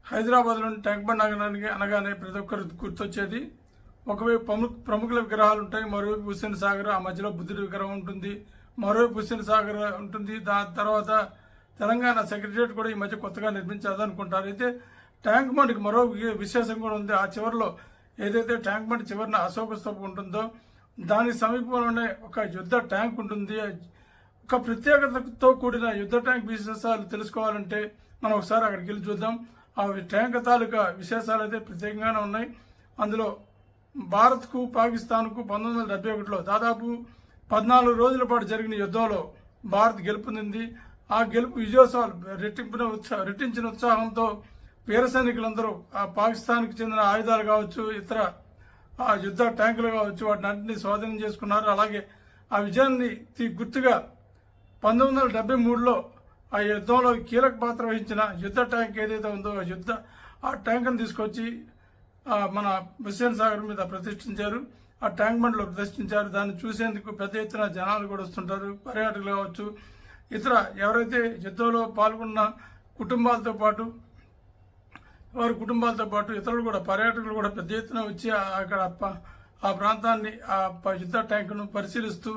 హైదరాబాద్లోని tank bund నగరానికి అనగానే ప్రతి ఒక్కరు గుర్తొచ్చేది ఒకవైపు ప్రముఖుల విగ్రహాలు ఉంటాయి, మరోవైపు హుస్సేన్ సాగర్, ఆ మధ్యలో బుద్ధుడి విగ్రహం ఉంటుంది, మరోవైపు హుస్సేన్ సాగర్ ఉంటుంది. దాని తర్వాత తెలంగాణ సెక్రటరియట్ కూడా ఈ మధ్య కొత్తగా నిర్మించాలనుకుంటారు. అయితే ట్యాంక్ బండ్కి మరో విశేషం కూడా ఉంది. ఆ చివరిలో ఏదైతే ట్యాంక్ బండ్ చివరిన అశోక స్తూపం ఉంటుందో దాని సమీపంలోనే ఒక యుద్ధ ట్యాంక్ ఉంటుంది. ఒక ప్రత్యేకతతో కూడిన యుద్ధ ట్యాంక్ విశేషాలు తెలుసుకోవాలంటే మనం ఒకసారి అక్కడికి వెళ్ళి చూద్దాం. ఆ ట్యాంక్ తాలూకా విశేషాలు అయితే ప్రత్యేకంగానే ఉన్నాయి. అందులో భారత్కు పాకిస్తాన్కు 1971లో దాదాపు 14 రోజుల పాటు జరిగిన యుద్ధంలో భారత్ గెలుపొందింది. ఆ గెలుపు విజయోత్సవాలు రెట్టించిన ఉత్సాహంతో వీర సైనికులందరూ ఆ పాకిస్తాన్కి చెందిన ఆయుధాలు కావచ్చు, ఇతర ఆ యుద్ధ ట్యాంకులు కావచ్చు, వాటిని అన్నింటినీ స్వాధీనం చేసుకున్నారు. అలాగే ఆ విజయాన్ని గుర్తుగా 1973లో ఆ యుద్ధంలో కీలక పాత్ర వహించిన యుద్ధ ట్యాంక్ ఏదైతే ఉందో ఆ ట్యాంకును తీసుకొచ్చి మన హుస్సేన్ సాగర్ మీద ప్రతిష్ఠించారు. ఆ ట్యాంక్ బండ్లో ప్రదర్శించారు. దాన్ని చూసేందుకు పెద్ద ఎత్తున జనాలు కూడా వస్తుంటారు, పర్యాటకులు కావచ్చు, ఇతర ఎవరైతే యుద్ధంలో పాల్గొన్న కుటుంబాలతో పాటు ఇతరులు కూడా పర్యాటకులు కూడా పెద్ద ఎత్తున వచ్చి అక్కడ ఆ ప్రాంతాన్ని ఆ యుద్ధ ట్యాంకును పరిశీలిస్తూ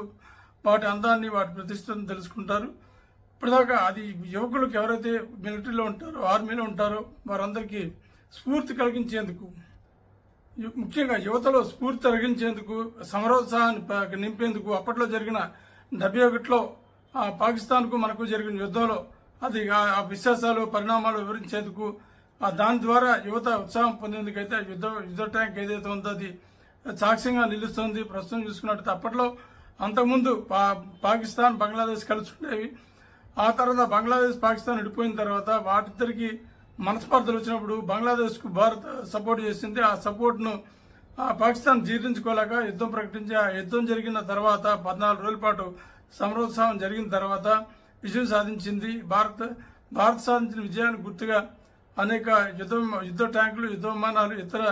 వాటి అందాన్ని, వాటి ప్రతిష్టను తెలుసుకుంటారు. ఇప్పటిదాకా అది యువకులకు ఎవరైతే మిలిటరీలో ఉంటారో, ఆర్మీలో ఉంటారో వారందరికీ స్ఫూర్తి కలిగించేందుకు, ముఖ్యంగా యువతలో స్ఫూర్తి కలిగించేందుకు, సమరోత్సాహాన్ని నింపేందుకు అప్పట్లో జరిగిన 71లో పాకిస్తాన్కు మనకు జరిగిన యుద్ధంలో అది ఆ విశేషాలు, పరిణామాలు వివరించేందుకు, దాని ద్వారా యువత ఉత్సాహం పొందేందుకైతే యుద్ధ ట్యాంక్ ఏదైతే ఉందో అది సాక్ష్యంగా నిలుస్తుంది. ప్రస్తుతం చూసుకున్నట్టు అప్పట్లో అంతకుముందు పాకిస్తాన్, బంగ్లాదేశ్ కలిసి ఉండేవి. ఆ తర్వాత బంగ్లాదేశ్, పాకిస్తాన్ విడిపోయిన తర్వాత వాటిద్దరికి మనస్పర్ధలు వచ్చినప్పుడు బంగ్లాదేశ్కు భారత్ సపోర్ట్ చేసింది. ఆ సపోర్ట్ను పాకిస్తాన్ జీర్ణించుకోలేక యుద్ధం ప్రకటించి, ఆ యుద్ధం జరిగిన తర్వాత 14 రోజుల పాటు సమరోత్సవం జరిగిన తర్వాత విజయం సాధించింది భారత్. సాధించిన విజయానికి గుర్తుగా అనేక యుద్ధ ట్యాంకులు, యుద్ధ విమానాలు, ఇతర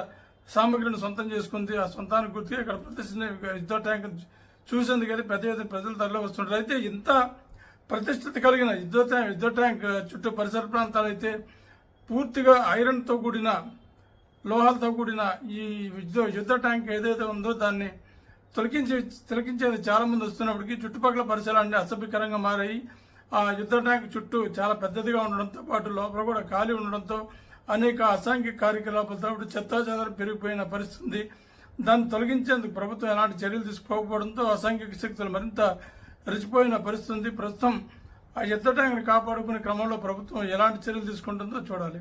సామగ్రిని సొంతం చేసుకుంది. ఆ సొంతానికి గుర్తుగా ఇక్కడ ప్రదర్శన యుద్ధ ట్యాంక్ చూసేందుకైతే పెద్ద ఎత్తున ప్రజలు తరలి వస్తుంటారు. అయితే ఇంత ప్రతిష్టత కలిగిన యుద్ధ ట్యాంక్ చుట్టూ పరిసర ప్రాంతాలు అయితే పూర్తిగా ఐరన్తో కూడిన, లోహాలతో కూడిన ఈ యుద్ధ ట్యాంక్ ఏదైతే ఉందో దాన్ని తిలకించేది చాలా మంది వస్తున్నప్పటికీ చుట్టుపక్కల పరిసరాలన్నీ అసభ్యకరంగా మారాయి. ఆ యుద్ధ ట్యాంక్ చుట్టూ చాలా పెద్దదిగా ఉండడంతో పాటు లోపల కూడా ఖాళీ ఉండడంతో అనేక అసాంఘిక కార్యకలాపాలతో చెత్తాచెదారం పెరిగిపోయిన పరిస్థితి. దాన్ని తొలగించేందుకు ప్రభుత్వం ఎలాంటి చర్యలు తీసుకోకపోవడంతో అసాంఘిక శక్తులు మరింత రెచ్చిపోయిన పరిస్థితి. ప్రస్తుతం ఆ యుద్ధ ట్యాంక్ని కాపాడుకునే క్రమంలో ప్రభుత్వం ఎలాంటి చర్యలు తీసుకుంటుందో చూడాలి.